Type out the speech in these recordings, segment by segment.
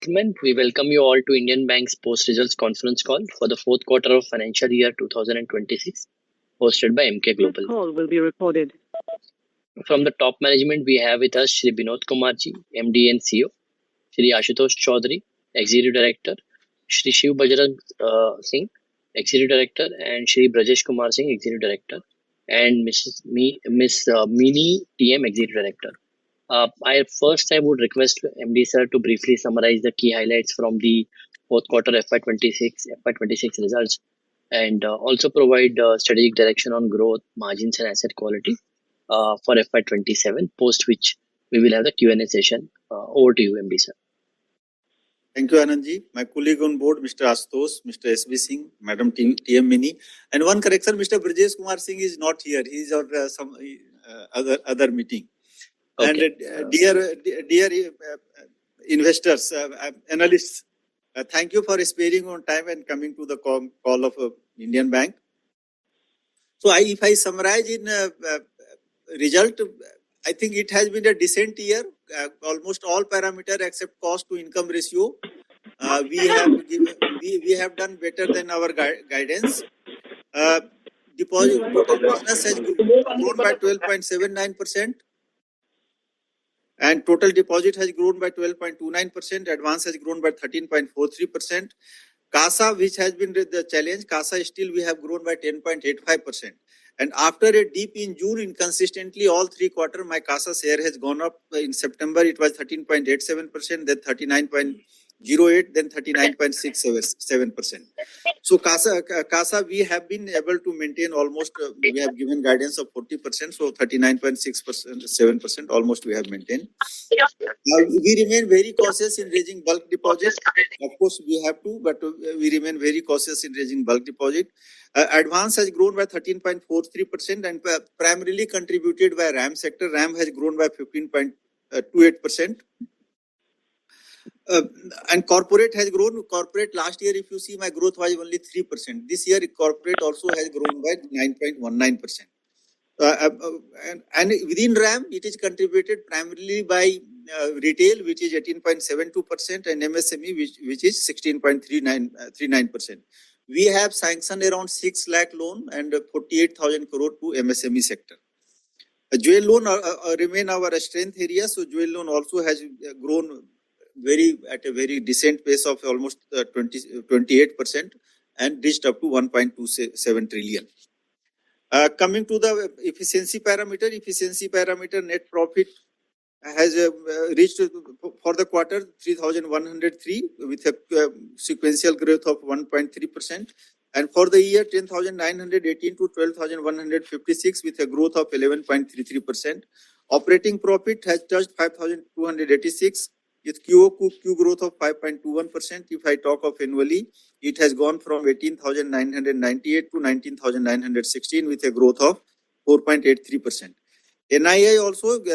Gentlemen, we welcome you all to Indian Bank's post-results conference call for the fourth quarter of financial year 2026, hosted by MK This Global. call will be recorded. From the top management, we have with us Shri Binod Kumarji, MD and CEO, Shri Ashutosh Chaudhary, Executive Director, Shri Shiv Bajrang Singh, Executive Director, and Shri Brajesh Kumar Singh, Executive Director, and Miss Mini TM, Executive Director. I would request MD sir to briefly summarize the key highlights from the fourth quarter FY26 results, and also provide strategic direction on growth, margins, and asset quality for FY27. Post which we will have the Q&A session. Over to you, MD sir. Thank you, Anandji. My colleague on board, Mr. Ashutosh, Mr. S.B. Singh, Madam TM Mini, and one correction: Mr. Brajesh Kumar Singh is not here. He is on some other meeting. Okay. And dear investors, analysts, thank you for sparing on time and coming to the call of Indian Bank. So if I summarize in result, I think it has been a decent year. Almost all parameters except cost to income ratio, we have done better than our guidance. Deposit total business has grown by 12.79%. And total deposit has grown by 12.29%. Advance has grown by 13.43%. CASA, which has been the challenge, CASA still we have grown by 10.85%. And after a dip in June, inconsistently all 3 quarters, my CASA share has gone up. In September, it was 13.87%, then 39.08%, then 39.67%. So CASA, we have been able to maintain almost, we have given guidance of 40%, so 39.6%, 7% almost we have maintained. We remain very cautious in raising bulk deposit. Of course, we have to, but we remain very cautious in raising bulk deposit. Advance has grown by 13.43% and primarily contributed by RAM sector. RAM has grown by 15.28%. And corporate has grown. Corporate last year, if you see, my growth was only 3%. This year, corporate also has grown by 9.19%. And within RAM, it is contributed primarily by retail, which is 18.72%, and MSME, which is 16.39%. We have sanctioned around 6 lakh loan and 48,000 crore to MSME sector. Jewel loan remain our strength area, so jewel loan also has grown at a very decent pace of almost 28% and reached up to 1.27 trillion. Coming to the efficiency parameter, net profit has reached for the quarter 3,103 with a sequential growth of 1.3%, and for the year 10,918 to 12,156 with a growth of 11.33%. Operating profit has touched 5,286 with QoQ growth of 5.21%. If I talk of annually, it has gone from 18,998 to 19,916 with a growth of 4.83%. NII also, we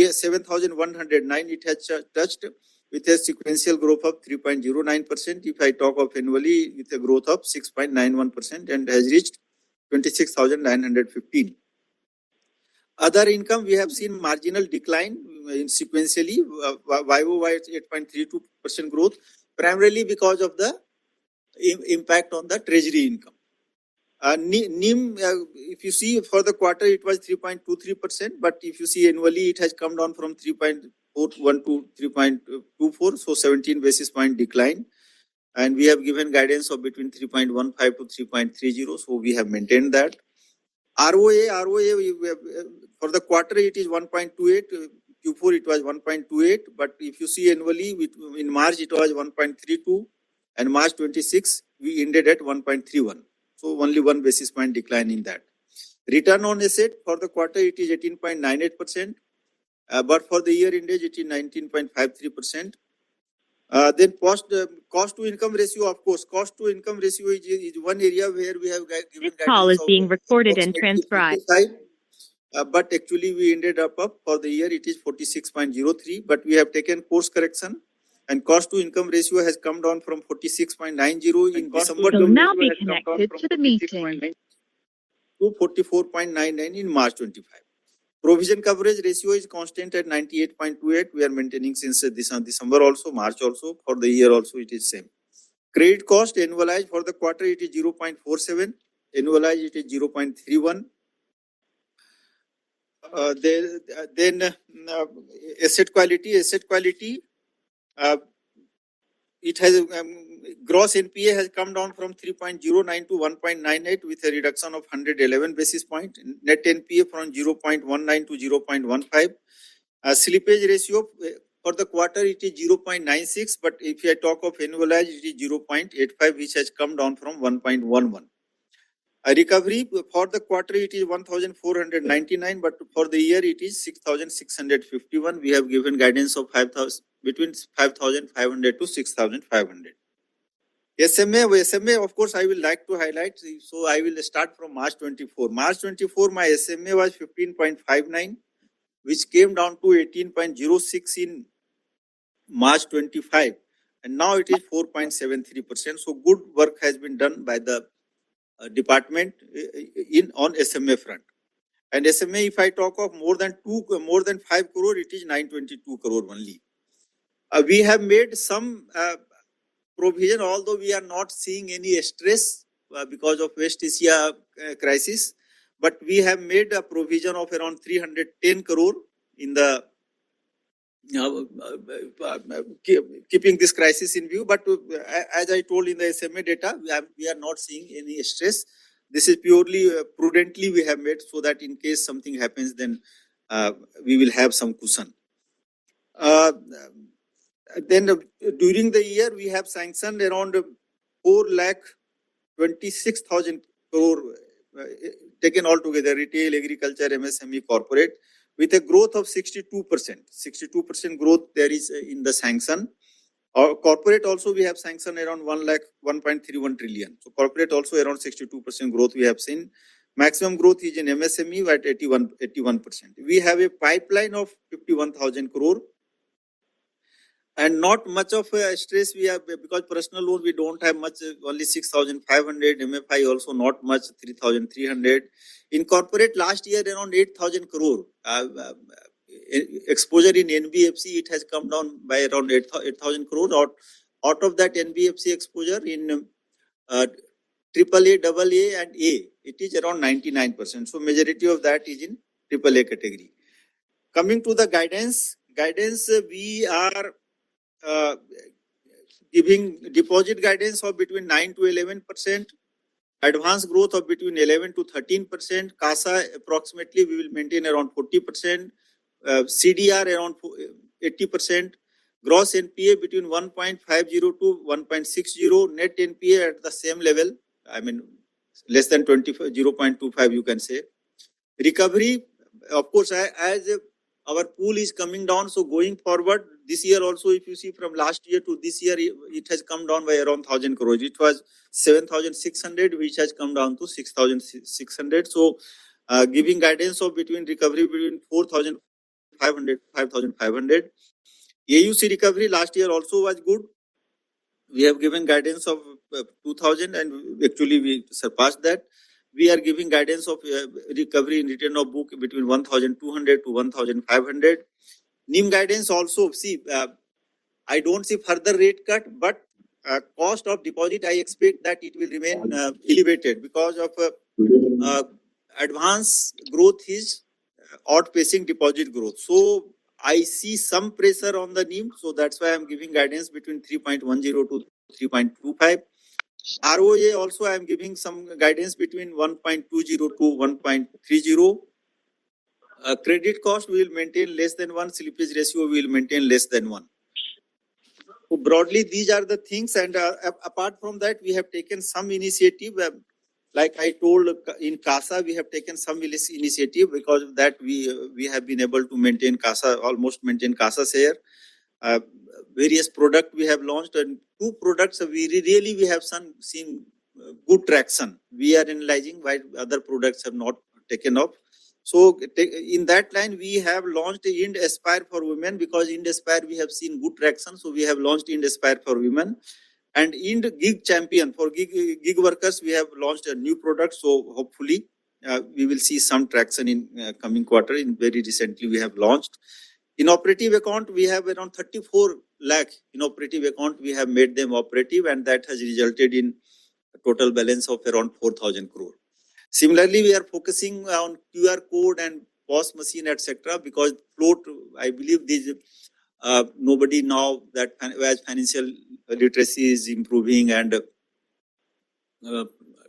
have 7,109, it has touched with a sequential growth of 3.09%. If I talk of annually, with a growth of 6.91% and has reached 26,915. Other income, we have seen marginal decline in sequentially, YOY 8.32% growth, primarily because of the impact on the treasury income. NIM, if you see for the quarter, it was 3.23%, but if you see annually, it has come down from 3.41 to 3.24, so 17 basis point decline. And we have given guidance of between 3.15 to 3.30, so we have maintained that. ROA, for the quarter, it is 1.28. Q4, it was 1.28, but if you see annually, in March, it was 1.32, and March 26, we ended at 1.31. So only 1 basis point decline in that. Return on asset for the quarter, it is 18.98%, but for the year ended, it is 19.53%. Then cost to income ratio, of course, cost to income ratio is one area where we have given guidance. This call is being recorded and transcribed. But actually, we ended up for the year, it is 46.03, but we have taken course correction. And cost to income ratio has come down from 46.90 in December. Will now be connected to the meeting. To 44.99 in March 25. Provision coverage ratio is constant at 98.28. We are maintaining since December also, March also. For the year also, it is same. Credit cost annualized for the quarter, it is 0.47. Annualized, it is 0.31. Then asset quality. It has gross NPA has come down from 3.09 to 1.98 with a reduction of 111 basis point. Net NPA from 0.19 to 0.15. Slippage ratio for the quarter, it is 0.96, but if I talk of annualized, it is 0.85, which has come down from 1.11. A recovery for the quarter, it is 1,499, but for the year, it is 6,651. We have given guidance of 5,000 between 5,500 to 6,500. SMA, of course, I will like to highlight. So I will start from March 24. March 24, my SMA was 15.59, which came down to 18.06 in March 25, and now it is 4.73%. So good work has been done by the department on SMA front. And SMA, if I talk of more than 5 crore, it is 922 crore only. We have made some provision, although we are not seeing any stress because of West Asia crisis, but we have made a provision of around 310 crore in the keeping this crisis in view. But as I told in the SMA data, we are not seeing any stress. This is purely prudently we have made so that in case something happens, then we will have some cushion. Then during the year, we have sanctioned around 4,26,000 crore taken all together, retail, agriculture, MSME, corporate, with a growth of 62%. 62% growth there is in the sanction. Our corporate also we have sanctioned around 1.31 trillion. So corporate also around 62% growth we have seen. Maximum growth is in MSME at 81%. We have a pipeline of 51,000 crore. And not much of a stress we have because personal loan we don't have much, only 6,500. MFI also not much, 3,300. In corporate last year around 8,000 crore. Exposure in NBFC it has come down by around 8,000 crore. Out of that NBFC exposure in AAA, AA and A, it is around 99%. So majority of that is in AAA category. Coming to the guidance we are giving deposit guidance of between 9 to 11%, advance growth of between 11 to 13%, CASA approximately we will maintain around 40%, CDR around 80%, gross NPA between 1.50 to 1.60, net NPA at the same level, I mean less than 0.25 you can say. Recovery, of course, as our pool is coming down, so going forward, this year also, if you see from last year to this year, it has come down by around 1,000 crores. It was 7,600, which has come down to 6,600. So, giving guidance of between recovery between 4,500 to 5,500. AUC recovery last year also was good. We have given guidance of 2,000 and actually we surpassed that. We are giving guidance of recovery in return of book between 1,200 to 1,500. NIM guidance also, see, I don't see further rate cut, but cost of deposit, I expect that it will remain elevated because of advance growth is outpacing deposit growth. So I see some pressure on the NIM, so that's why I'm giving guidance between 3.10 to 3.25. ROA also I am giving some guidance between 1.20 to 1.30. Credit cost we will maintain less than 1. Slippage ratio we will maintain less than 1. So broadly, these are the things. And apart from that, we have taken some initiative. Like I told in CASA, we have taken some initiative because of that we have been able to maintain CASA, almost maintain CASA share. Various products we have launched, and 2 products we have seen good traction. We are analyzing why other products have not taken off. So in that line, we have launched Ind Aspire for women because Ind Aspire we have seen good traction. So we have launched Ind Aspire for women. And Ind Gig Champion for gig workers, we have launched a new product. So hopefully we will see some traction in coming quarter. In very recently, we have launched. In operative account, we have around 34 lakh in operative account. We have made them operative, and that has resulted in a total balance of around 4,000 crore. Similarly, we are focusing on QR code and POS machine, etc. Because float, I believe these nobody now that as financial literacy is improving and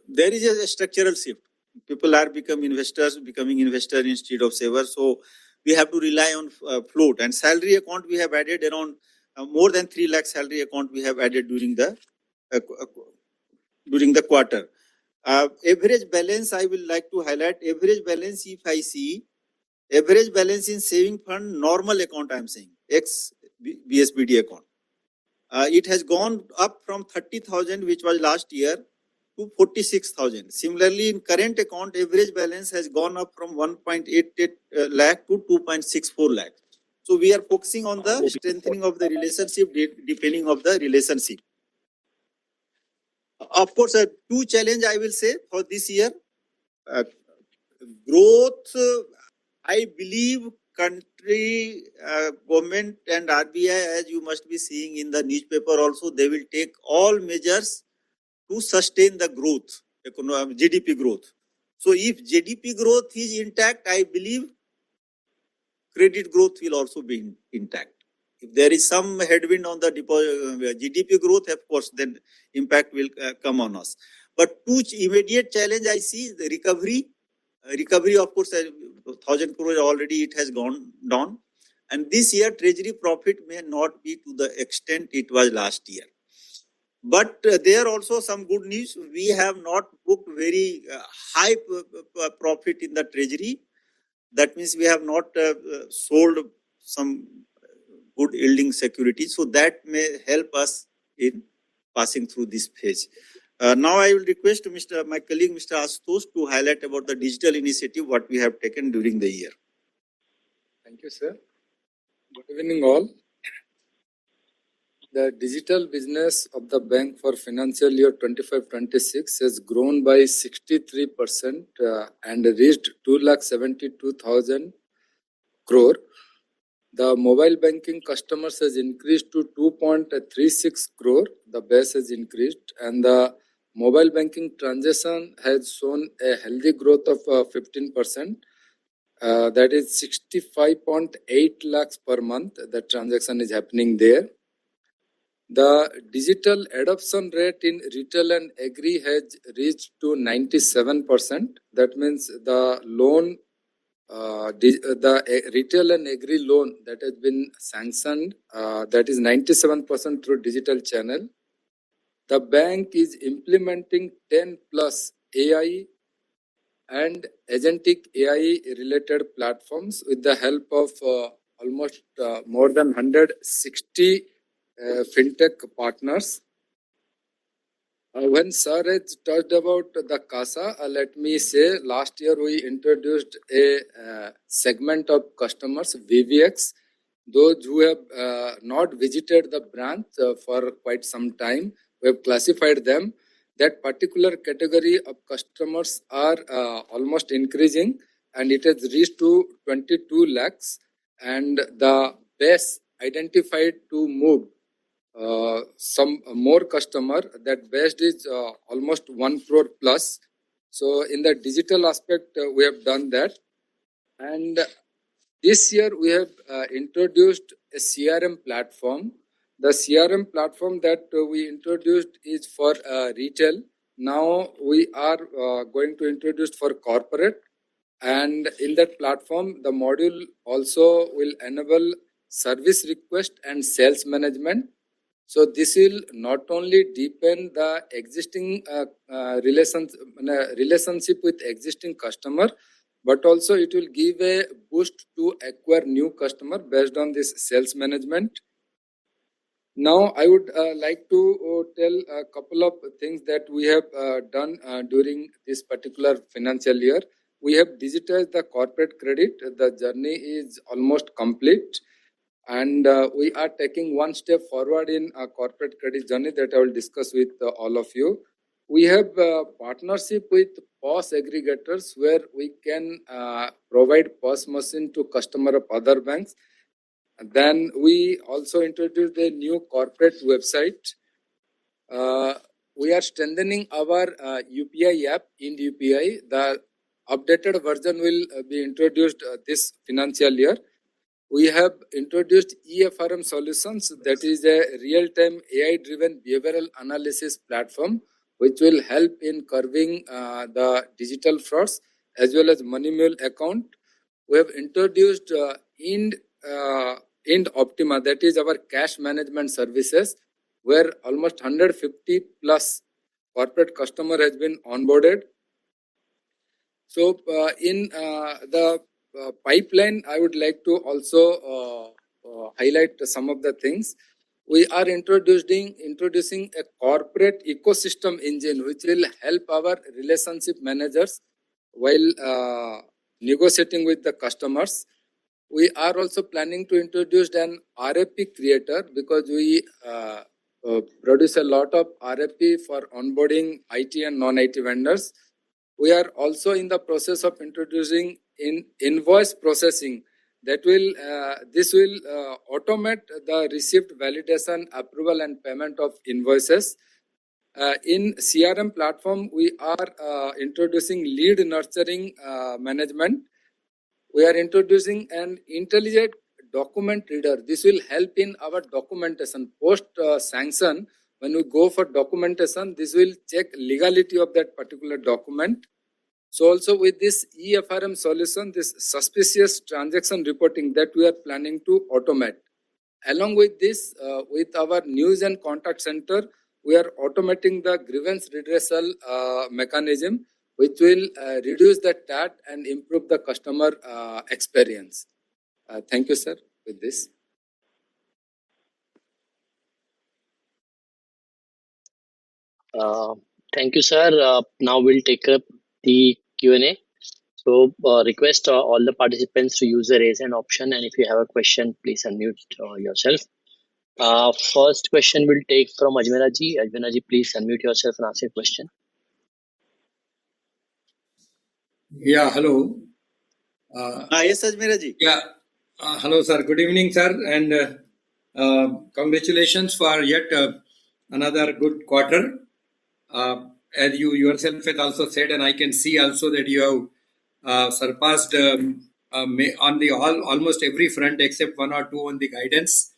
there is a structural shift. People are becoming investors instead of savers. So we have to rely on float and salary account. We have added around more than 3 lakh salary account we have added during the quarter. Average balance, I will like to highlight average balance. If I see average balance in saving fund normal account, I am saying ex BSBD account, it has gone up from 30,000 which was last year to 46,000. Similarly, in current account, average balance has gone up from 1.88 lakh to 2.64 lakh. So we are focusing on the strengthening of the relationship, depending of the relationship. Of course, two challenge I will say for this year. Growth, I believe country, government and RBI, as you must be seeing in the newspaper also, they will take all measures to sustain the growth, GDP growth. So if GDP growth is intact, I believe credit growth will also be intact. If there is some headwind on the GDP growth, of course, then impact will come on us. But two immediate challenge I see, the recovery. Recovery, of course, 1,000 crore already it has gone down. And this year, treasury profit may not be to the extent it was last year. But there also some good news. We have not booked very high profit in the treasury. That means we have not sold some good yielding securities. So that may help us in passing through this phase. Now I will request my colleague Mr. Ashutosh to highlight about the digital initiative what we have taken during the year. Thank you, sir. Good evening, all. The digital business of the bank for financial year 25-26 has grown by 63% and reached 2,72,000 crore. The mobile banking customers has increased to 2.36 crore. The base has increased, and the mobile banking transaction has shown a healthy growth of 15%. That is 65.8 lakhs per month. The transaction is happening there. The digital adoption rate in retail and agri has reached to 97%. That means the loan, the retail and agri loan that has been sanctioned, that is 97% through digital channel. The bank is implementing 10 plus AI and agentic AI related platforms with the help of almost more than 160 fintech partners. When Sir has touched about the CASA, let me say last year we introduced a segment of customers, VVX, those who have not visited the branch for quite some time. We have classified them. That particular category of customers are almost increasing, and it has reached to 22 lakhs, and the base identified to move some more customer, that base is almost 1 crore plus. So in the digital aspect, we have done that. And this year we have introduced a CRM platform. The CRM platform that we introduced is for retail. Now we are going to introduce for corporate. And in that platform, the module also will enable service request and sales management. So this will not only deepen the existing relationship with existing customer, but also it will give a boost to acquire new customer based on this sales management. Now I would like to tell a couple of things that we have done during this particular financial year. We have digitized the corporate credit. The journey is almost complete. And we are taking one step forward in a corporate credit journey that I will discuss with all of you. We have partnership with POS aggregators where we can provide POS machine to customer of other banks. And then we also introduced a new corporate website. We are strengthening our UPI app in UPI. The updated version will be introduced this financial year. We have introduced EFRM solutions, that is a real-time AI-driven behavioral analysis platform, which will help in curbing the digital frauds as well as money mule account. We have introduced Ind Optima, that is our cash management services, where almost 150 plus corporate customer has been onboarded. So in the pipeline, I would like to also highlight some of the things. We are introducing a corporate ecosystem engine which will help our relationship managers while negotiating with the customers. We are also planning to introduce an RFP creator because we produce a lot of RFP for onboarding IT and non-IT vendors. We are also in the process of introducing invoice processing that will automate the received validation, approval and payment of invoices. In CRM platform, we are introducing lead nurturing management. We are introducing an intelligent document reader. This will help in our documentation post sanction. When we go for documentation, this will check legality of that particular document. So also with this EFRM solution, this suspicious transaction reporting that we are planning to automate. Along with this, with our news and contact center, we are automating the grievance redressal mechanism, which will reduce the TAT and improve the customer experience. Thank you, sir, with this. Thank you, sir. Now we'll take up the Q&A. So request all the participants to use the raise hand option, and if you have a question, please unmute yourself. First question we'll take from Ajmera ji. Ajmera ji, please unmute yourself and ask your question. Yeah, hello. Yes, Ajmera ji. Yeah, hello, sir. Good evening, sir, and congratulations for yet another good quarter. As you yourself had also said, and I can see also that you have surpassed on the almost every front except one or two on the guidance.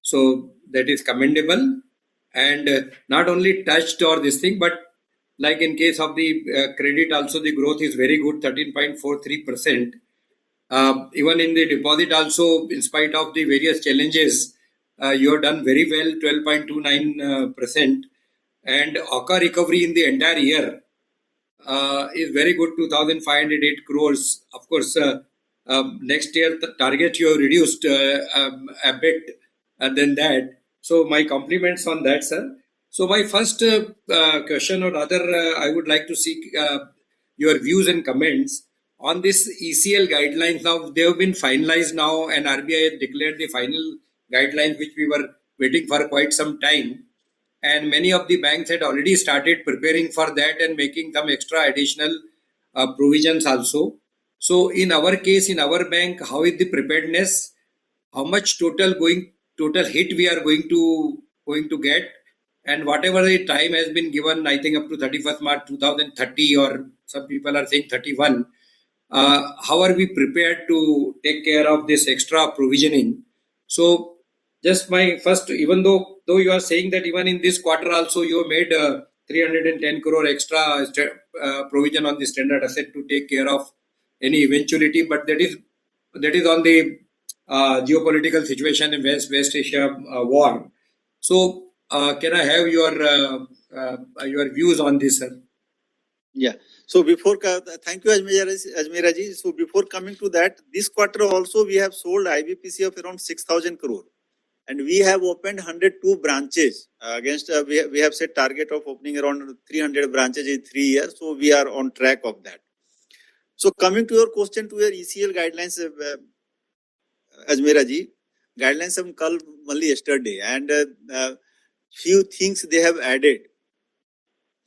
So that is commendable, and not only touched or this thing, but like in case of the credit also the growth is very good, 13.43%. Even in the deposit also, in spite of the various challenges, you have done very well, 12.29%. And OCA recovery in the entire year is very good, 2,508 crores. Of course, next year the target you have reduced a bit than that. So my compliments on that, sir. So my first question or rather, I would like to seek your views and comments on this ECL guidelines. Now they have been finalized now, and RBI has declared the final guidelines which we were waiting for quite some time. And many of the banks had already started preparing for that and making some extra additional provisions also. So in our case, in our bank, how is the preparedness? How much total hit we are going to get? And whatever the time has been given, I think up to 31st March 2030, or some people are saying 31. How are we prepared to take care of this extra provisioning? So just my first, even though you are saying that even in this quarter also you made 310 crore extra provision on the standard asset to take care of any eventuality, but that is on the geopolitical situation in West Asia war. So can I have your views on this, sir? Yeah. So before, thank you, Ajmera ji. So before coming to that, this quarter also we have sold IBPC of around 6,000 crore. And we have opened 102 branches against, we have set target of opening around 300 branches in 3 years. So we are on track of that. So coming to your question to your ECL guidelines, Ajmera ji, guidelines have come only yesterday, and few things they have added.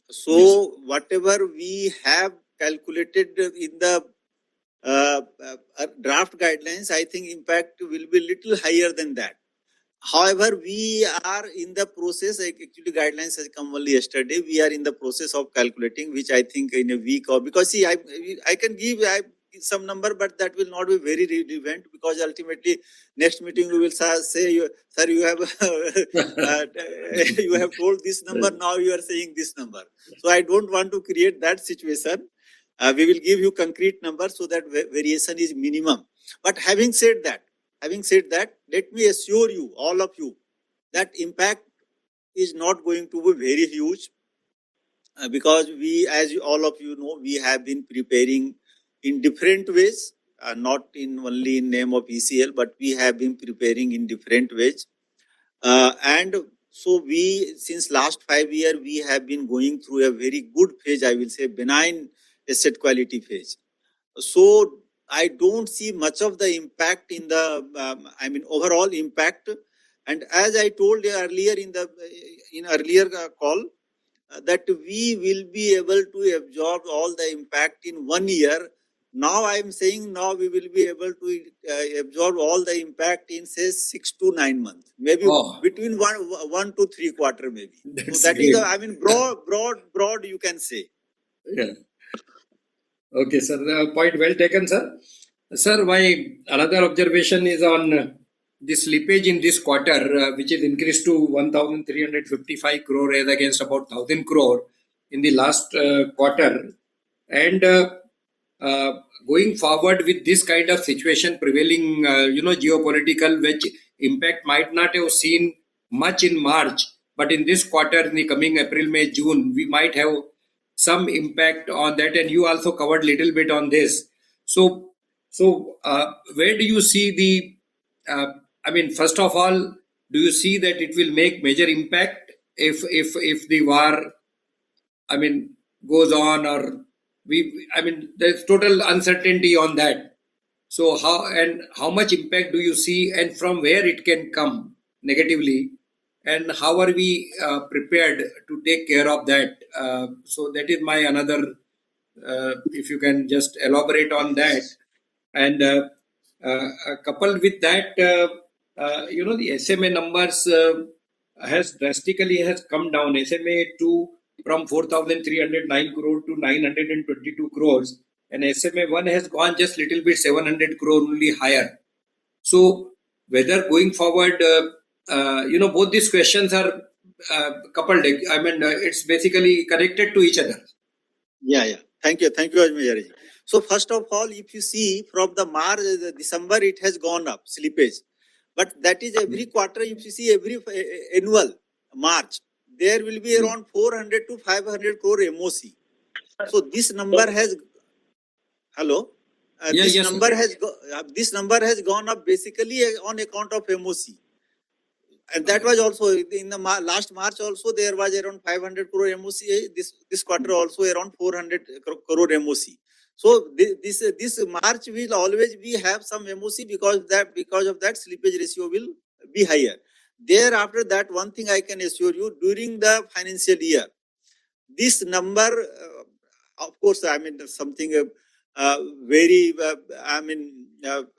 So whatever we have calculated in the draft guidelines, I think impact will be little higher than that. However, we are in the process, actually guidelines has come only yesterday, we are in the process of calculating, which I think in a week or, because see, I can give some number, but that will not be very relevant, because ultimately next meeting we will say, sir, you have you have told this number, now you are saying this number. So I don't want to create that situation. We will give you concrete numbers so that variation is minimum. But having said that, let me assure you, all of you, that impact is not going to be very huge, because we, as all of you know, we have been preparing in different ways, not in only in name of ECL, but we have been preparing in different ways. And so we, since last 5 years, we have been going through a very good phase, I will say benign asset quality phase. So I don't see much of the impact in the, overall impact. And as I told you earlier in earlier call, that we will be able to absorb all the impact in 1 year. Now I am saying now we will be able to absorb all the impact in say 6 to 9 months, maybe between 1 to 3 quarters maybe. That's so that great. is broad you can say. Yeah. Okay, sir. Point well taken, sir. Sir, my another observation is on the slippage in this quarter, which is increased to 1,355 crore as against about 1,000 crore in the last quarter. And going forward with this kind of situation prevailing, geopolitical, which impact might not have seen much in March, but in this quarter, in the coming April, May, June, we might have some impact on that. And you also covered little bit on this. So where do you see the? First of all, do you see that it will make major impact if the war, goes on, or there's total uncertainty on that. So how much impact do you see, and from where it can come negatively, and how are we prepared to take care of that? So that is my another. If you can just elaborate on that, and coupled with that, the SMA numbers has drastically come down. SMA 2 from 4,309 crore to 922 crores, and SMA 1 has gone just little bit 700 crore only higher. So whether going forward, both these questions are coupled. It's basically connected to each other. Yeah. Thank you, Ajmeri. So first of all, if you see from the March, December, it has gone up, slippage. But that is every quarter, if you see every annual March, there will be around 400 to 500 crore MOC. So this number has, hello? This number has gone up basically on account of MOC. And that was also in the last March also there was around 500 crore MOC. This quarter also around 400 crore MOC. So this March will always have some MOC because of that slippage ratio will be higher. Thereafter that, one thing I can assure you, during the financial year, this number, of course, something very,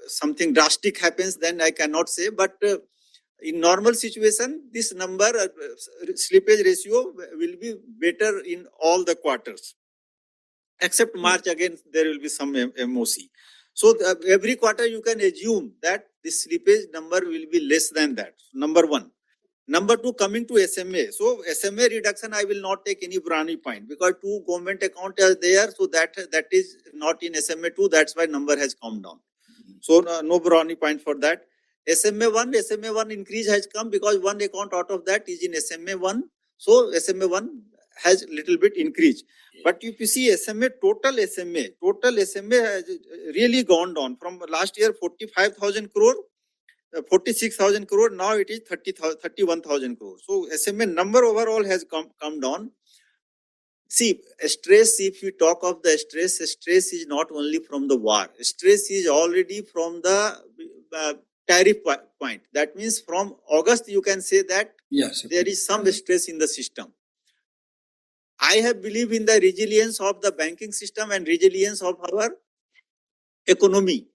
something drastic happens, then I cannot say, but in normal situation, this number, slippage ratio will be better in all the quarters. Except March, again, there will be some MOC. So every quarter you can assume that the slippage number will be less than that. Number one. Number two, coming to SMA. So SMA reduction, I will not take any brownie point because 2 government accounts are there. So that is not in SMA 2. That's why number has come down. So no brownie point for that. SMA 1 increase has come because 1 account out of that is in SMA 1. So SMA 1 has little bit increased. But if you see SMA, total SMA has really gone down from last year 45,000 crore, 46,000 crore. Now it is 31,000 crore. So SMA number overall has come down. See, stress, if you talk of the stress is not only from the war. Stress is already from the tariff point. That means from August, you can say that there is some stress in the system. I have believed in the resilience of the banking system and resilience of our economy.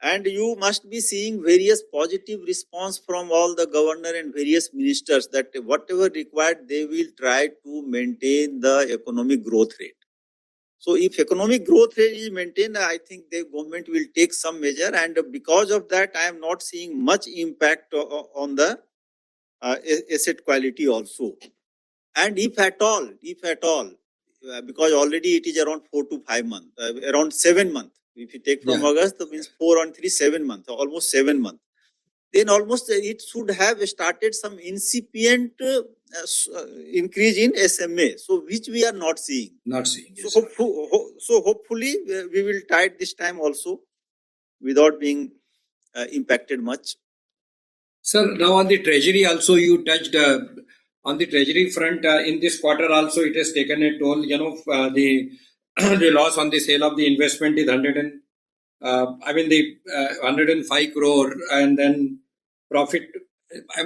And you must be seeing various positive response from all the governor and various ministers that whatever required, they will try to maintain the economic growth rate. So if economic growth rate is maintained, I think the government will take some measure, and because of that, I am not seeing much impact on the asset quality also. And if at all, because already it is around 4 to 5 months, around 7 months. If you take from August, that means 4 on 3, 7 months, almost 7 months. Then almost it should have started some incipient increase in SMA, so which we are not seeing. Yes. So hopefully we will tide this time also without being impacted much. Sir, now on the treasury also you touched on the treasury front in this quarter also it has taken a toll. The the loss on the sale of the investment is 105 crore, and then profit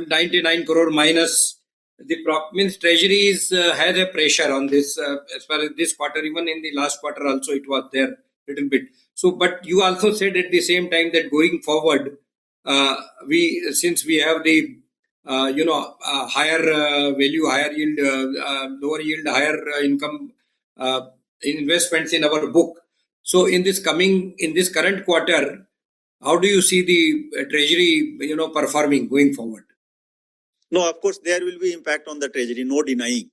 99 crore minus the means treasury has a pressure on this as far as this quarter. Even in the last quarter also it was there little bit. So, but you also said at the same time that going forward, since we have the higher value, higher yield, lower yield, higher income investments in our book. So in this current quarter, how do you see the treasury performing going forward? No, of course there will be impact on the treasury, no denying.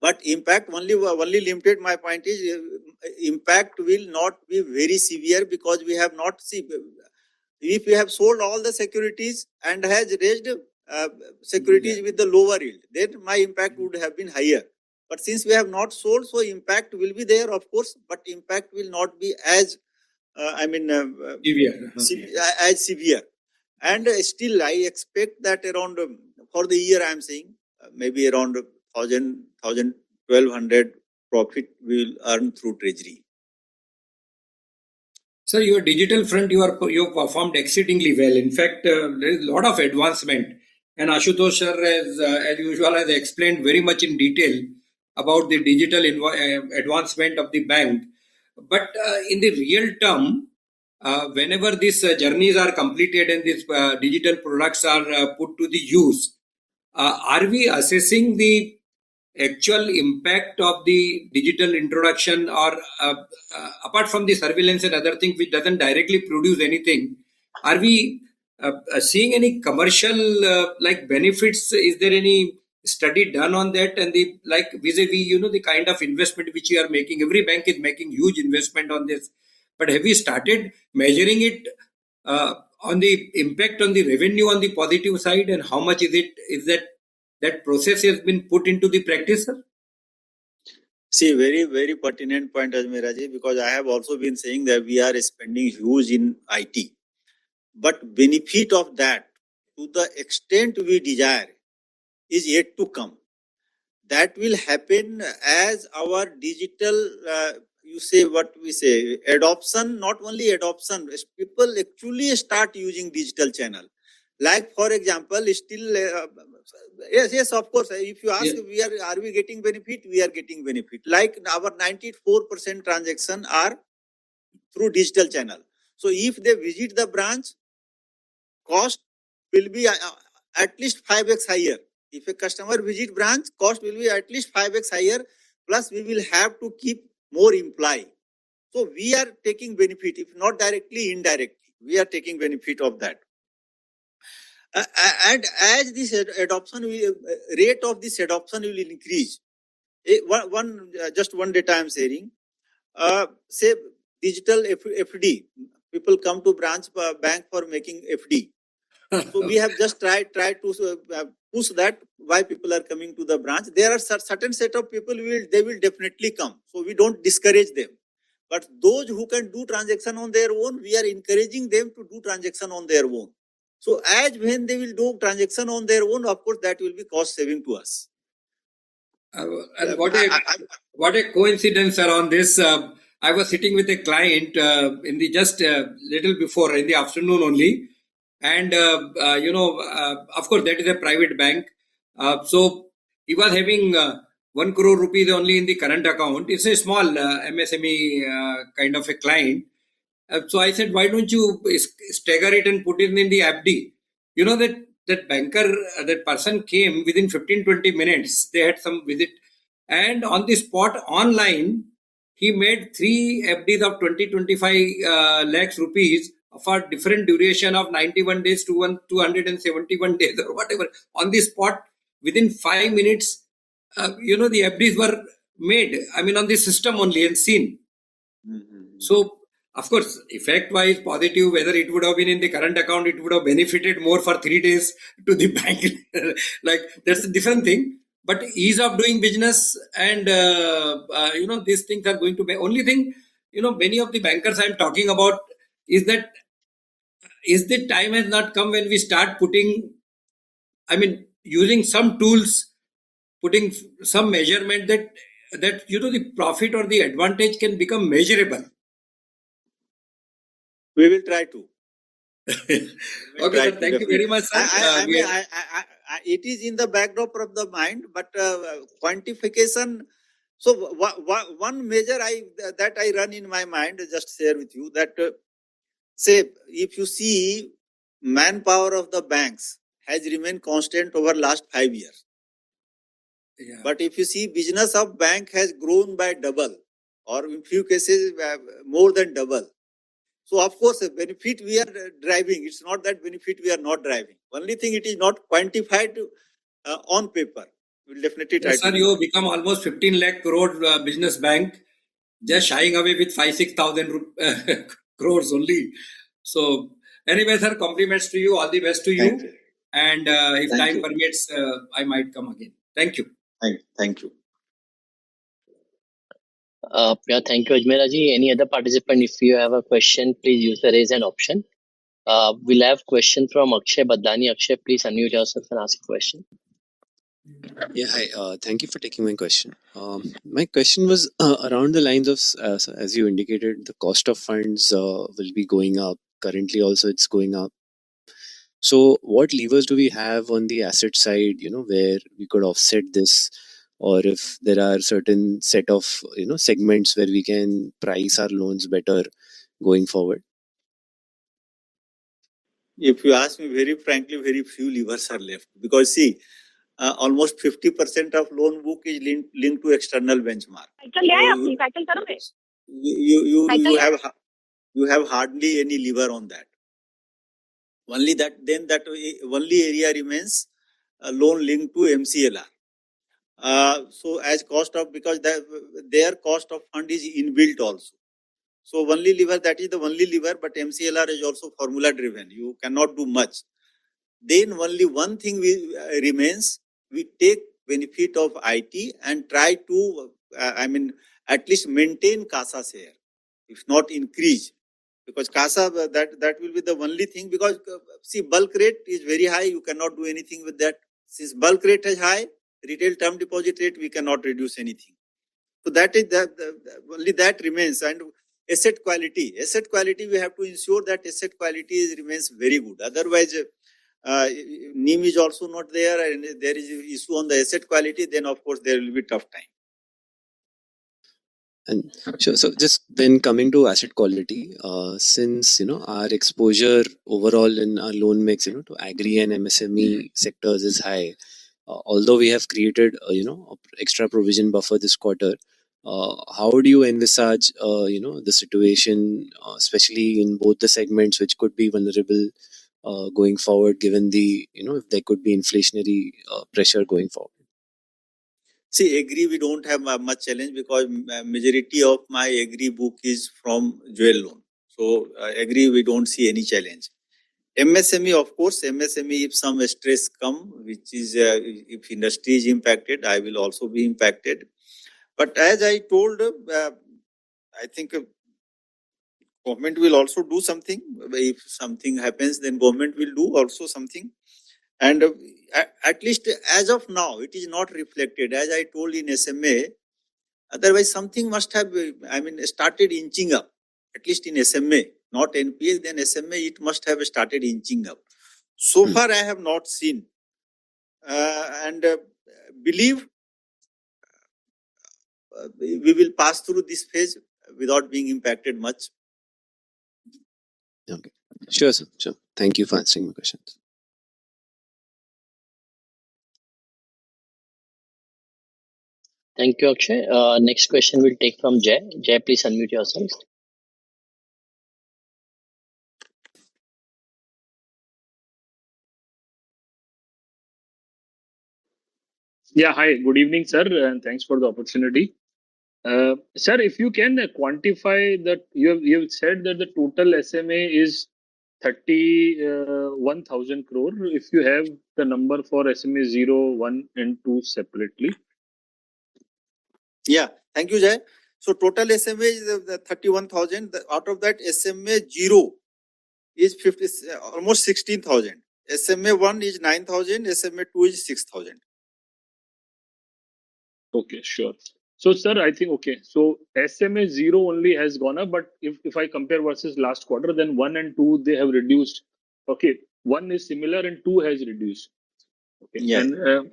But impact only limited. My point is impact will not be very severe because we have not seen. If we have sold all the securities and has raised securities with the lower yield, then my impact would have been higher. But since we have not sold, so impact will be there, of course, but impact will not be as severe. And still, I expect that around for the year, I am saying maybe around 1,000, 1,200 profit we will earn through treasury. Sir, your digital front, you performed exceedingly well. In fact, there is a lot of advancement. And Ashutosh sir, as usual, has explained very much in detail about the digital advancement of the bank. But in the real term, whenever these journeys are completed and these digital products are put to the use, are we assessing the actual impact of the digital introduction, or apart from the surveillance and other things which doesn't directly produce anything, are we seeing any commercial benefits? Is there any study done on that? And the vis-a-vis the kind of investment which you are making, every bank is making huge investment on this, but have you started measuring it on the impact on the revenue on the positive side, and how much is that process has been put into the practice, sir? See, very, very pertinent point, Ajmeraji, because I have also been saying that we are spending huge in IT. But benefit of that, to the extent we desire, is yet to come. That will happen as our digital, adoption, not only adoption, people actually start using digital channel. Like, for example, still, yes, of course, if you ask, are we getting benefit? We are getting benefit. Like our 94% transaction are through digital channel. So if they visit the branch, cost will be at least 5x higher. If a customer visit branch, cost will be at least 5x higher. Plus, we will have to keep more employee. So we are taking benefit, if not directly, indirectly. We are taking benefit of that. And as this adoption rate of this adoption will increase. Just one data I am sharing. Say digital FD. People come to bank for making FD. So we have just tried to push that. Why people are coming to the branch? There are certain set of people they will definitely come. So we don't discourage them. But those who can do transaction on their own, we are encouraging them to do transaction on their own. So as when they will do transaction on their own, of course, that will be cost saving to us. And what a coincidence around this. I was sitting with a client in the just little before in the afternoon only. And, of course, that is a private bank. So he was having 1 crore rupees only in the current account. It's a small MSME kind of a client. So I said, why don't you stagger it and put it in the FD? You know that banker, that person came within 15-20 minutes. They had some visit, and on the spot online, he made 3 FDs of 20-25 lakhs rupees for different duration of 91 days to 271 days or whatever. On the spot, within 5 minutes, the FDs were made. I mean, on the system only and seen. So, of course, effect-wise, positive, whether it would have been in the current account, it would have benefited more for 3 days to the bank. Like, that's a different thing. But ease of doing business and, these things are going to be... Only thing, many of the bankers I'm talking about is that the time has not come when we start putting, using some tools, putting some measurement that the profit or the advantage can become measurable. We will try to. Okay, sir. Thank you very much, sir. It is in the backdrop of the mind, but quantification. So one measure that I run in my mind, just share with you that say if you see manpower of the banks has remained constant over last 5 years. Yeah. But if you see business of bank has grown by double, or in few cases more than double. So of course, a benefit we are driving. It's not that benefit we are not driving. Only thing it is not quantified on paper. We'll definitely try Yes, to. sir, you become almost 15 lakh crore business bank, just shying away with 5-6,000 crores only. So anyway, sir, compliments to you. All the best to you. Thank you. And if Thank time you. permits, I might come again. Thank you. Thank you. Thank you, Ajmera ji. Any other participant, if you have a question, please use the raise hand option. We'll have question from Akshay Badlani. Akshay, please unmute yourself and ask a question. Yeah, hi. Thank you for taking my question. My question was around the lines of, so as you indicated, the cost of funds will be going up. Currently, also it's going up. So, what levers do we have on the asset side? Where we could offset this, or if there are certain set of segments where we can price our loans better going forward. If you ask me very frankly, very few levers are left because see, almost 50% of loan book is linked to external benchmark. You have hardly any lever on that. Only only area remains loan linked to MCLR. So as cost of, because their cost of fund is inbuilt also. So only lever, that is the only lever, but MCLR is also formula driven. You cannot do much. Then only one thing remains. We take benefit of IT and try to, at least maintain CASA share, if not increase. Because CASA, that will be the only thing, because see, bulk rate is very high. You cannot do anything with that. Since bulk rate is high, retail term deposit rate, we cannot reduce anything. So that is only that remains. And asset quality, we have to ensure that asset quality remains very good. Otherwise, NIM is also not there, and there is an issue on the asset quality, then of course there will be tough time. And sure, so just then coming to asset quality, since our exposure overall in our loan mix, to agri and MSME sectors is high. Although we have created, extra provision buffer this quarter, how do you envisage, the situation, especially in both the segments, which could be vulnerable going forward, given the, if there could be inflationary pressure going forward? See, agri, we don't have much challenge because majority of my agri book is from jewel loan. So agri, we don't see any challenge. MSME, of course, if some stress come, which is if industry is impacted, I will also be impacted. But as I told, I think government will also do something. If something happens, then government will do also something. And at least as of now, it is not reflected. As I told in SMA, otherwise something must have, started inching up. At least in SMA, not NPA, then SMA, it must have started inching up. So far, I have not seen. And believe we will pass through this phase without being impacted much. Okay. Sure, sir. Sure. Thank you for answering my questions. Thank you, Akshay. Next question we'll take from Jay. Jay, please unmute yourself. Yeah, hi. Good evening, sir, and thanks for the opportunity. Sir, if you can quantify that, you have said that the total SMA is 31,000 crore. If you have the number for SMA 0, 1, and 2 separately. Yeah, thank you, Jay. So total SMA is 31,000. Out of that, SMA 0 is 50, almost 16,000. SMA 1 is 9,000. SMA 2 is 6,000. Okay, sure. So, sir, I think, okay, so SMA 0 only has gone up, but if I compare versus last quarter, then 1 and 2, they have reduced. Okay, 1 is similar and 2 has reduced. Okay, Yeah. and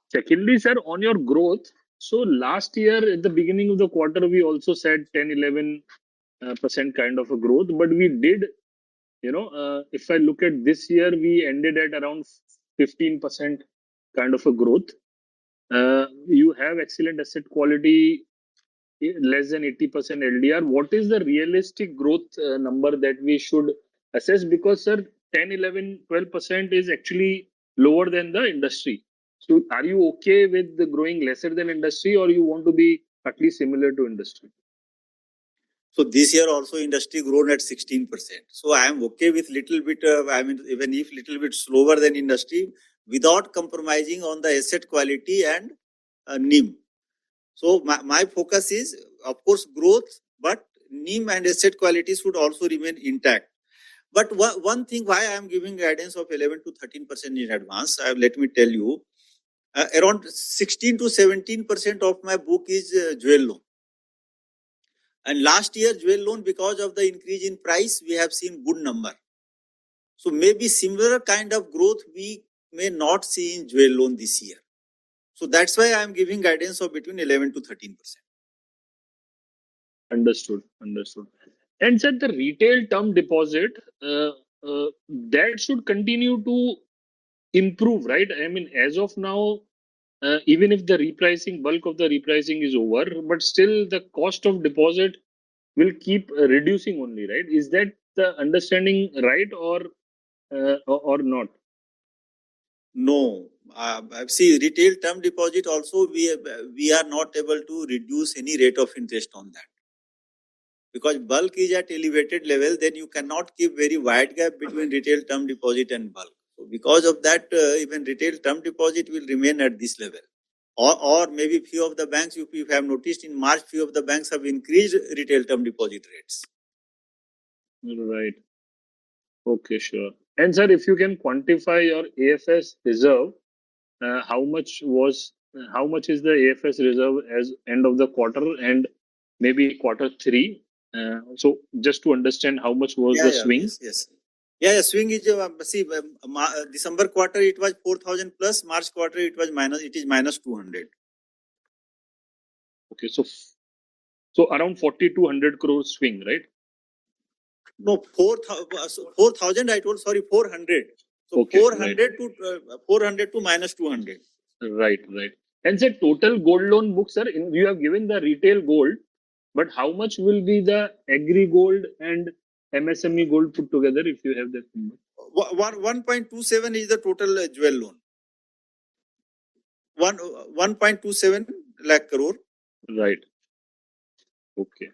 secondly, sir, on your growth, so last year at the beginning of the quarter, we also said 10-11% kind of a growth, but we did, if I look at this year, we ended at around 15% kind of a growth. You have excellent asset quality, less than 80% LDR. What is the realistic growth number that we should assess? Because, sir, 10, 11, 12% is actually lower than the industry. So, are you okay with the growing lesser than industry, or you want to be at least similar to industry? So this year also industry grown at 16%. So I am okay with little bit, even if little bit slower than industry, without compromising on the asset quality and NIM. So my focus is, of course, growth, but NIM and asset quality should also remain intact. But one thing why I am giving guidance of 11 to 13% in advance, let me tell you, around 16 to 17% of my book is jewel loan. And last year, jewel loan, because of the increase in price, we have seen good number. So maybe similar kind of growth we may not see in jewel loan this year. So that's why I am giving guidance of between 11 to 13%. Understood. And sir, the retail term deposit, that should continue to improve, right? I mean, as of now, even if the bulk of the repricing is over, but still the cost of deposit will keep reducing only, right? Is that the understanding right, or not? No, see, retail term deposit also we are not able to reduce any rate of interest on that. Because bulk is at elevated level, then you cannot keep very wide gap between retail term deposit and bulk. So because of that, even retail term deposit will remain at this level. Or maybe few of the banks, if you have noticed in March, few of the banks have increased retail term deposit rates. Right. Okay, sure. And sir, if you can quantify your AFS reserve, how much is the AFS reserve as end of the quarter and maybe quarter 3? So just to understand how much was the swing. Yes. Yeah, swing is, December quarter it was 4,000 plus, March quarter it is minus 200. Okay, so around 4,200 crore swing, right? No, 4,000 I told, sorry, 400. So Okay, 400 to minus 200. Right. And sir, total gold loan book, sir, you have given the retail gold, but how much will be the agri gold and MSME gold put together, if you have that number? 1.27 is the total jewel loan. 1.27 lakh crore. Right. Okay.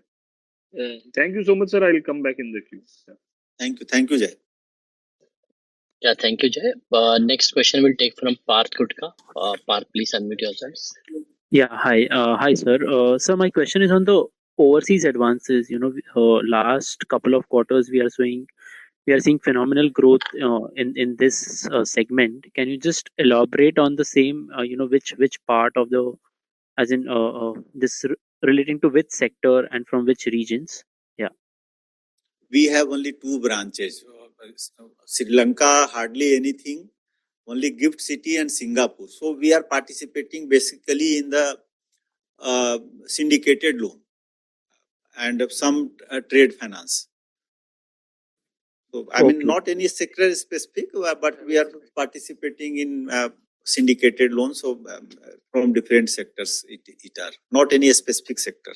Thank you so much, sir. I will come back in the queue. Thank you, Jay. Yeah, thank you, Jay. Next question we'll take from Parth Gutka. Parth, please unmute yourselves. Yeah, hi, sir. So my question is on the overseas advances. Last couple of quarters we are seeing phenomenal growth in this segment. Can you just elaborate on the same? Which part of the, as in relating to which sector and from which regions? Yeah. We have only 2 branches. Sri Lanka, hardly anything. Only Gift City and Singapore. So we are participating basically in the syndicated loan and some trade finance. So, I mean, Okay. not any sector specific, but we are participating in syndicated loans from different sectors. It are not any specific sector.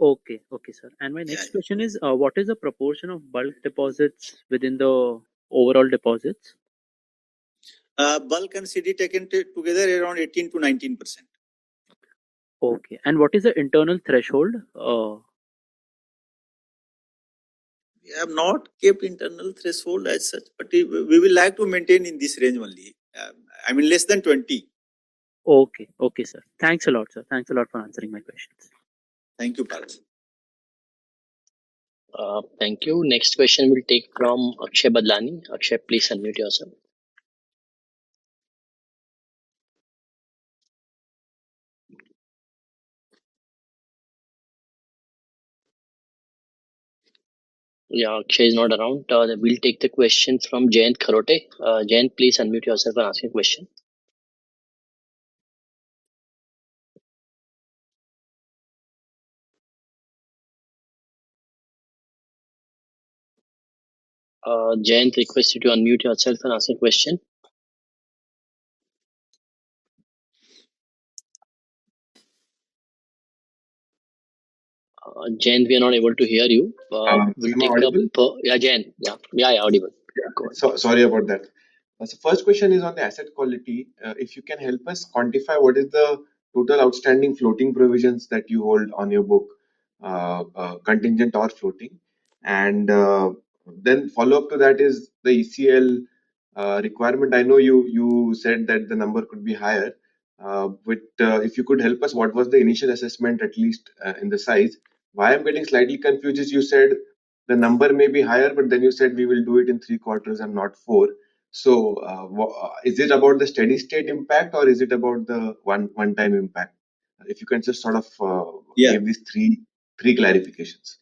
Okay, sir. And my Yeah, next question is, what is the proportion of bulk deposits within the overall deposits? bulk and CD taken together around 18 to 19%. Okay. And what is the internal threshold? We have not kept internal threshold as such, but we will like to maintain in this range only. I mean, less than 20. Okay, sir. Thanks a lot, sir. Thanks a lot for answering my questions. Thank you, Parth. Thank you. Next question will take from Akshay Badlani. Akshay, please unmute yourself. Yeah, Akshay is not around. We'll take the question from Jayant Kharote. Jayant, please unmute yourself and ask a question. Jayant, request you to unmute yourself and ask a question. Jayant, we are not able to hear you. We'll Am I take audible? up. Yeah, Jayant. Yeah, audible. Go ahead. So sorry about that. So first question is on the asset quality. If you can help us quantify what is the total outstanding floating provisions that you hold on your book, contingent or floating, and then follow up to that is the ECL requirement. I know you said that the number could be higher, but if you could help us, what was the initial assessment at least in the size? Why I'm getting slightly confused is you said the number may be higher, but then you said we will do it in 3 quarters and not 4. So, is it about the steady state impact or is it about the one time impact? If you can just sort of Yeah. give these three clarifications.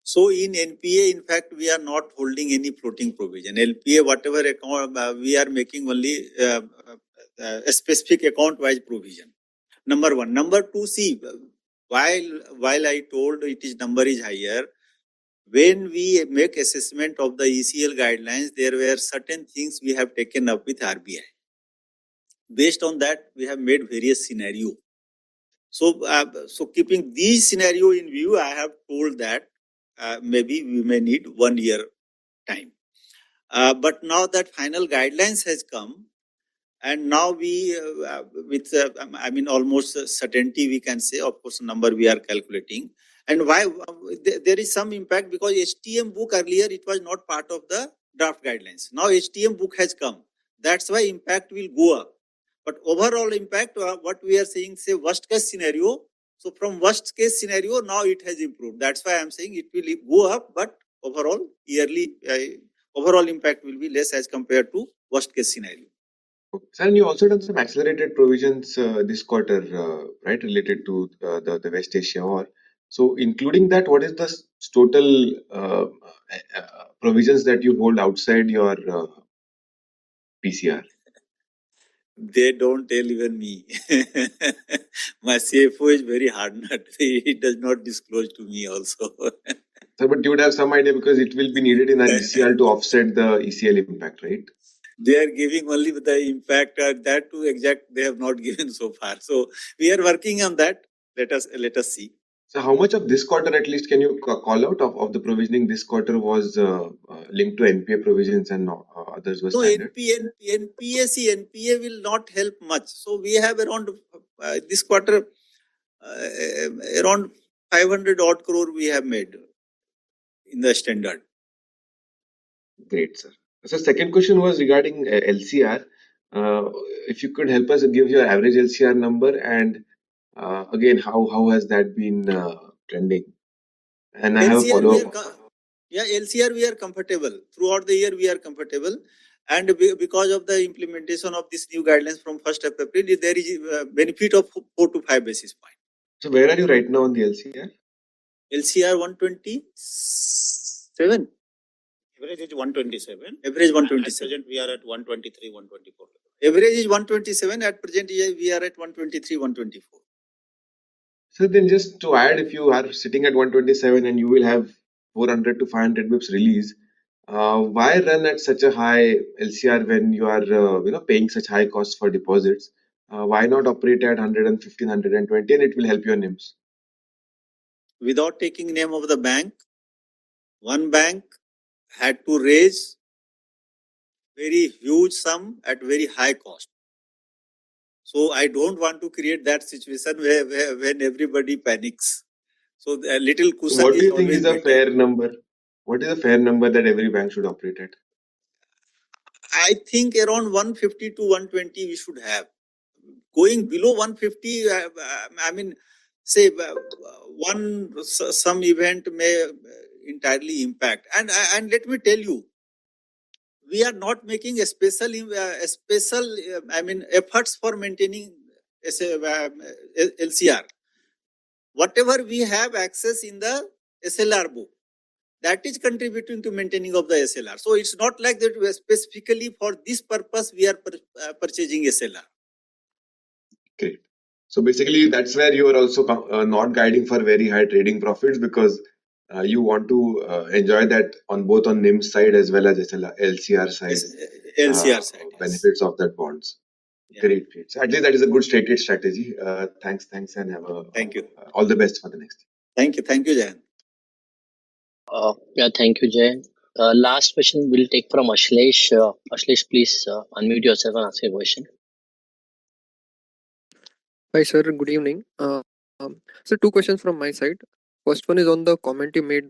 So in NPA, in fact, we are not holding any floating provision. LPA, whatever account, we are making only a specific account-wise provision. Number one. Number two, see, while I told number is higher, when we make assessment of the ECL guidelines, there were certain things we have taken up with RBI. Based on that, we have made various scenarios. So keeping these scenario in view, I have told that maybe we may need 1 year time. But now that final guidelines has come, and now we, with almost certainty we can say, of course, number we are calculating. And why there is some impact because HTM book earlier it was not part of the draft guidelines. Now HTM book has come. That's why impact will go up. But overall impact, what we are saying, say worst case scenario. So from worst case scenario, now it has improved. That's why I'm saying it will go up, but overall yearly overall impact will be less as compared to worst case scenario. Sir, and you also done some accelerated provisions this quarter, right, related to the West Asia war. So, including that, what is the total provisions that you hold outside your PCR? They don't tell even me. My CFO is very hard nut. He does not disclose to me also. Sir, but you would have some idea because it will be needed in our ECL to offset the ECL impact, right? They are giving only the impact, that to exact they have not given so far. So we are working on that. Let us see. So how much of this quarter at least can you call out of the provisioning this quarter was linked to NPA provisions and others were standard? NPA will not help much. So we have around this quarter around 500 odd crore we have made in the standard. Great, sir. So second question was regarding LCR. If you could help us give your average LCR number and again how has that been trending? And I have a follow up. LCR we are comfortable. Throughout the year we are comfortable. And because of the implementation of this new guidelines from 1st of April, there is a benefit of 4 to 5 basis points. So where are you right now on the LCR? LCR 127. Average is 127. Average 127. At present we are at 123, 124. Average is 127. At present we are at 123, 124. So then just to add, if you are sitting at 127 and you will have 400 to 500 bips release, why run at such a high LCR when you are paying such high costs for deposits? Why not operate at 115, 120 and it will help your NIMs? Without taking name of the bank, one bank had to raise very huge sum at very high cost. So I don't want to create that situation where when everybody panics. So a little cushion What do is you think always is a better. fair number? What is a fair number that every bank should operate at? I think around 150 to 120 we should have. Going below 150, I mean, say some event may entirely impact. And let me tell you, we are not making a special efforts for maintaining LCR. Whatever we have access in the SLR book, that is contributing to maintaining of the SLR. So it's not like that we are specifically for this purpose we are purchasing SLR. Great. So basically, that's where you are also not guiding for very high trading profits because you want to enjoy that on both on NIM side as well as LCR side. LCR side. Benefits of that bonds. Yeah. Great. So at least that is a good stated strategy. Thanks, and have a Thank you. All the best for the next. Thank you, Jayan. Yeah, thank you, Jay. Last question we'll take from Ashlesh. Ashlesh, please unmute yourself and ask your question. Hi, sir. Good evening. So two questions from my side. First one is on the comment you made.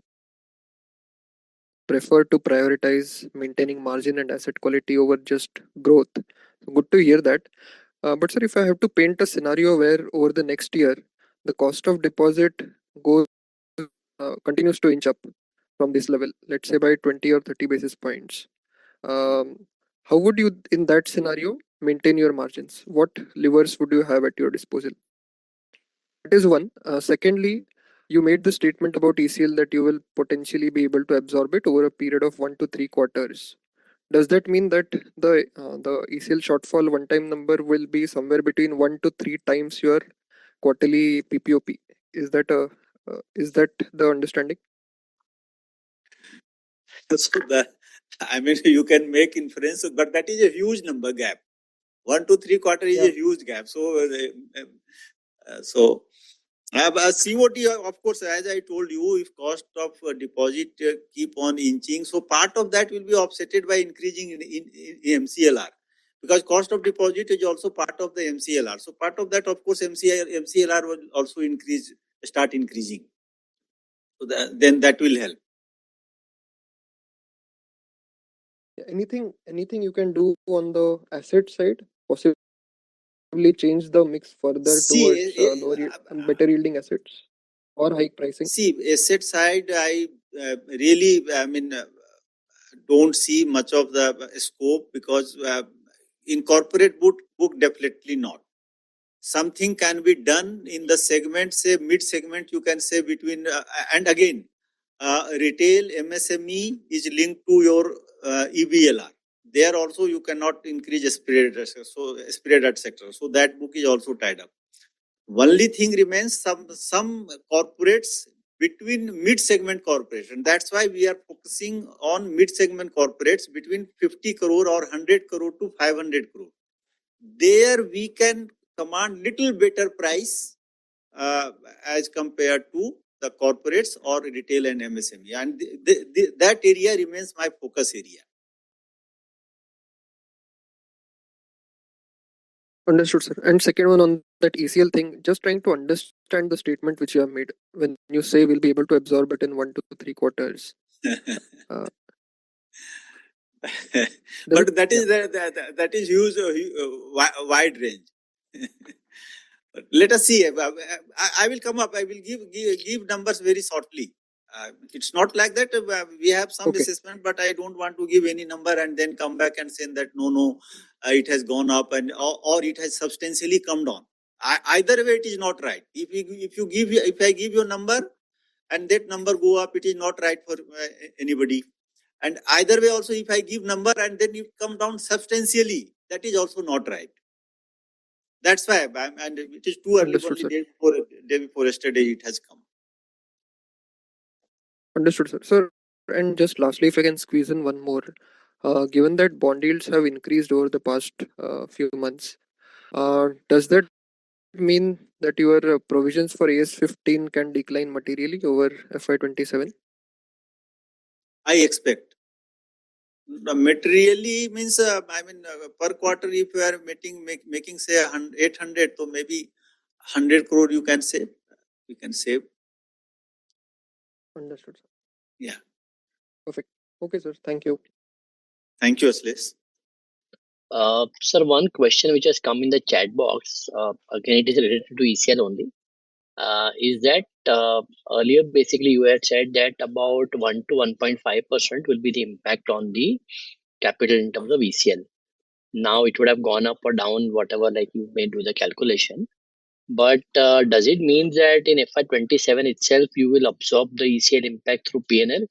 Prefer to prioritize maintaining margin and asset quality over just growth. Good to hear that. But sir, if I have to paint a scenario where over the next year the cost of deposit goes continues to inch up from this level, let's say by 20 or 30 basis points, how would you, in that scenario, maintain your margins? What levers would you have at your disposal? That is one. Secondly, you made the statement about ECL that you will potentially be able to absorb it over a period of 1 to 3 quarters. Does that mean that the ECL shortfall one-time number will be somewhere between 1 to 3 times your quarterly PPOP? Is that the understanding? So you can make inference, but that is a huge number gap. 1 to 3 quarter is a huge gap. So COT, of course, as I told you, if cost of deposit keep on inching, so part of that will be offsetted by increasing in MCLR. Because cost of deposit is also part of the MCLR. So part of that, of course, MCLR will also start increasing. So then that will help. Anything you can do on the asset side, possibly change the mix further towards better yielding assets or high pricing? See, asset side, I really, don't see much of the scope because in corporate book definitely not. Something can be done in the segment, say mid segment, you can say between, and again, retail MSME is linked to your EBLR. There also you cannot increase spread at sector. So that book is also tied up. Only thing remains some corporates between mid-segment corporation. That's why we are focusing on mid-segment corporates between 50 crore or 100 crore to 500 crore. There we can command little better price as compared to the corporates or retail and MSME. And that area remains my focus area. Understood, sir. And second one on that ECL thing, just trying to understand the statement which you have made when you say we'll be able to absorb it in 1 to 3 quarters. But that is huge, wide range. Let us see. I will come up. I will give numbers very shortly. It's not like that. We have some assessment, but I don't want to give any number and then come back and say that no, it has gone up and or it has substantially come down. Either way, it is not right. If I give you a number and that number go up, it is not right for anybody. And either way, also, if I give number and then it come down substantially, that is also not right. That's why, and it is too early. Understood, Only sir. day before yesterday it has come. Understood, sir. Sir, and just lastly, if I can squeeze in one more. Given that bond yields have increased over the past few months, does that mean that your provisions for AS15 can decline materially over FY27? I expect. Materially means, per quarter, if you are making say 800, so maybe 100 crore you can save. You can save. Understood, sir. Yeah. Perfect. Okay, sir. Thank you. Thank you, Aslesh. Sir, one question which has come in the chat box, again, it is related to ECL only. Is that earlier basically you had said that about 1 to 1.5% will be the impact on the capital in terms of ECL. Now it would have gone up or down, whatever, like you may do the calculation. But does it mean that in FY27 itself you will absorb the ECL impact through PNL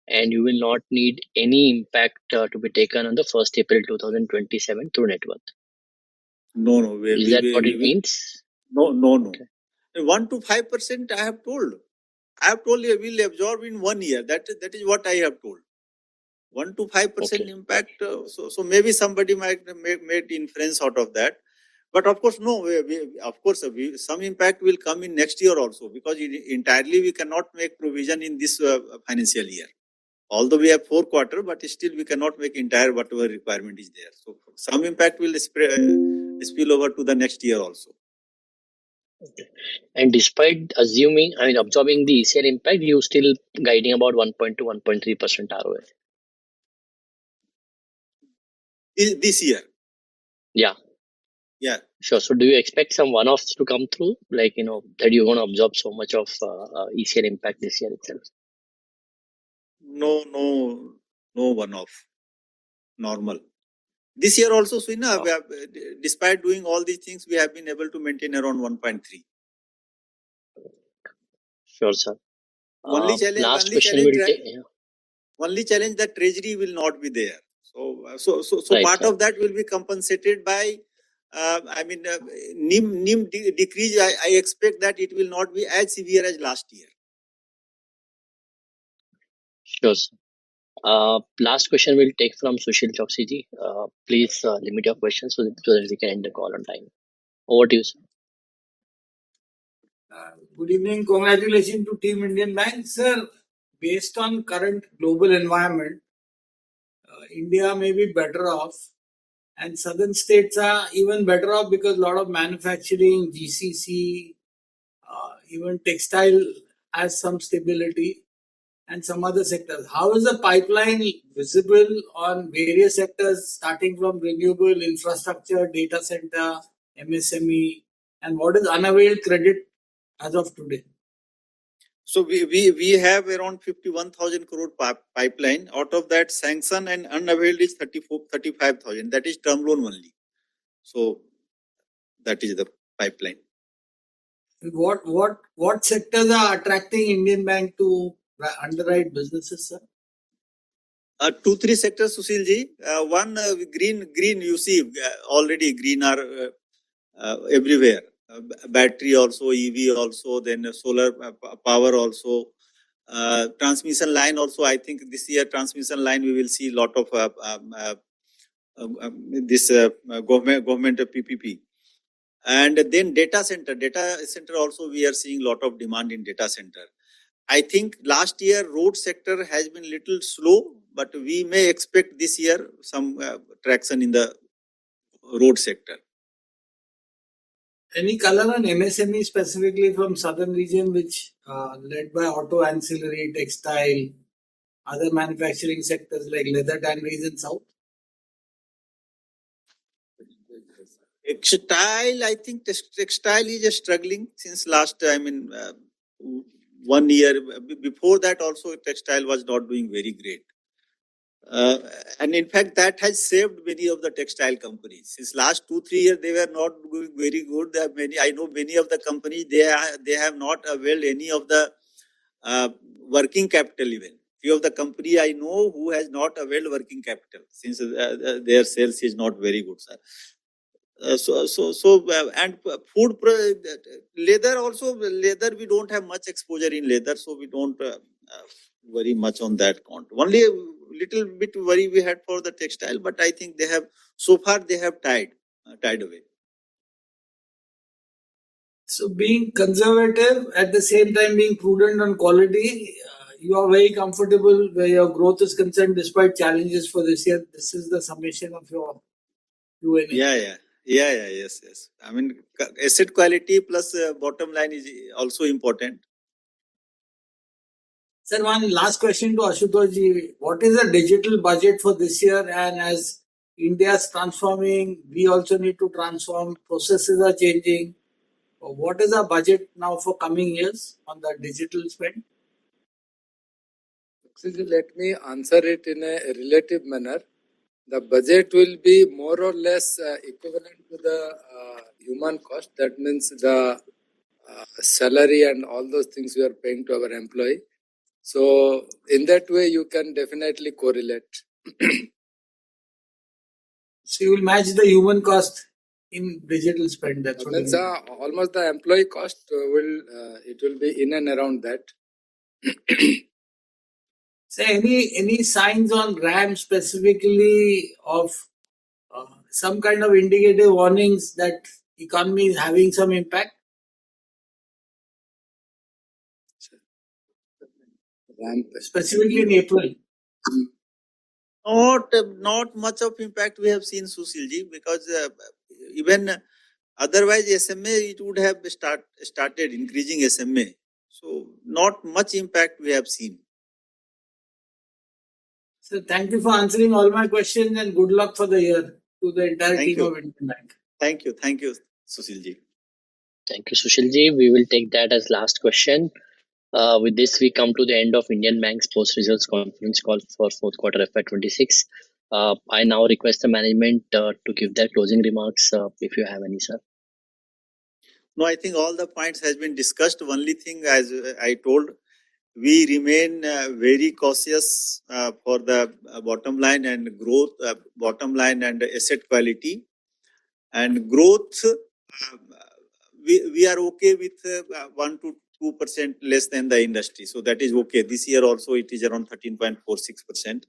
and you will not need any impact to be taken on the 1st April 2027 through net worth? No. Is that what it means? No. Okay. 1 to 5% I have told. I have told you will absorb in 1 year. That is what I have told. 1 to 5% impact. So maybe somebody might make inference out of that. But of course, no. Some impact will come in next year also, because entirely we cannot make provision in this financial year. Although we have 4 quarters, but still we cannot make entire whatever requirement is there. So some impact will spill over to the next year also. Okay. And despite absorbing the ECL impact, you still guiding about 1.2 1.3% ROA. This year. Yeah. Yeah. Sure. So do you expect some one-offs to come through, like, that you're going to absorb so much of ECL impact this year itself? No one-off. Normal. This year also, Swina, we have, despite doing all these things, we have been able to maintain around 1.3. Sure, sir. Only challenge that treasury will not be there. So right, part sir. of that will be compensated by, NIM decrease. I expect that it will not be as severe as last year. Sure, sir. Last question we'll take from Sushil Choksi ji. Please limit your questions so that we can end the call on time. Over to you, sir. Good evening. Congratulations to Team Indian Bank. Sir, based on current global environment, India may be better off, and southern states are even better off because a lot of manufacturing, GCC, even textile has some stability, and some other sectors. How is the pipeline visible on various sectors, starting from renewable infrastructure, data center, MSME, and what is unavailed credit as of today? So we have around 51,000 crore pipeline. Out of that, sanction and unavailed is 35,000. That is term loan only. So that is the pipeline. What sectors are attracting Indian Bank to underwrite businesses, sir? 2-3 sectors, Sushil ji. One, green. You see, already green are everywhere. Battery also, EV also, then solar power also, transmission line also. I think this year transmission line we will see lot of this government PPP. And then data center also we are seeing lot of demand in data center. I think last year road sector has been little slow, but we may expect this year some traction in the road sector. Any color on MSME specifically from southern region, which led by auto ancillary, textile, other manufacturing sectors like leather tanneries in south? Textile, I think textile is struggling since last, 1 year. Before that also textile was not doing very great. And in fact that has saved many of the textile companies. Since last 2-3 years they were not doing very good. There are I know many of the companies, they have not availed any of the working capital even. Few of the company I know who has not availed working capital since their sales is not very good, sir. And leather also, leather we don't have much exposure in leather, so we don't worry much on that count. Only a little bit worry we had for the textile, but I think they have, so far they have tied away. So being conservative at the same time being prudent on quality, you are very comfortable where your growth is concerned despite challenges for this year. This is the summation of your Q&A. Yes. I mean, asset quality plus bottom line is also important. Sir, one last question to Ashutosh ji. What is the digital budget for this year? And as India is transforming, we also need to transform. Processes are changing. What is our budget now for coming years on the digital spend? Let me answer it in a relative manner. The budget will be more or less equivalent to the human cost. That means the salary and all those things we are paying to our employee. So in that way, you can definitely correlate. So you will match the human cost in digital spend. That's what Means almost the employee cost will be in and around that. So any signs on RAM specifically of some kind of indicative warnings that economy is having some impact? Specifically in April. Not much of impact we have seen, Sushil ji, because even otherwise SMA it would have started increasing SMA. So not much impact we have seen. So thank you for answering all my questions and good luck for the year to the entire Thank team you. of Indian Bank. Thank you, Sushil ji. Thank you, Sushil ji. We will take that as last question. With this, we come to the end of Indian Bank's post-results conference call for fourth quarter FY26. I now request the management to give their closing remarks, if you have any, sir. No, I think all the points has been discussed. Only thing, as I told, we remain very cautious for the bottom line and growth, bottom line and asset quality. And growth, we are okay with 1 to 2% less than the industry. So that is okay. This year also it is around 13.46%.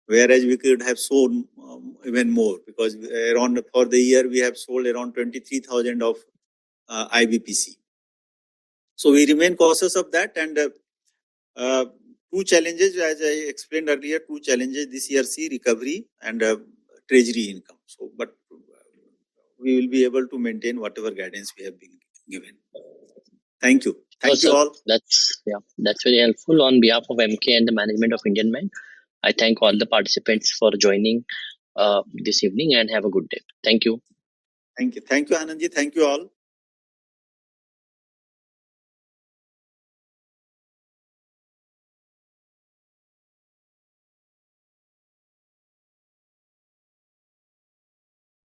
Whereas we could have sold even more, because around for the year we have sold around 23,000 of IBPC. So we remain cautious of that, and two challenges, as I explained earlier, two challenges this year: see recovery and treasury income. So, but we will be able to maintain whatever guidance we have been given. Thank you. Thank you all. That's very helpful. On behalf of MK and the management of Indian Bank, I thank all the participants for joining this evening, and have a good day. Thank you. Thank you, Anandji. Thank you all.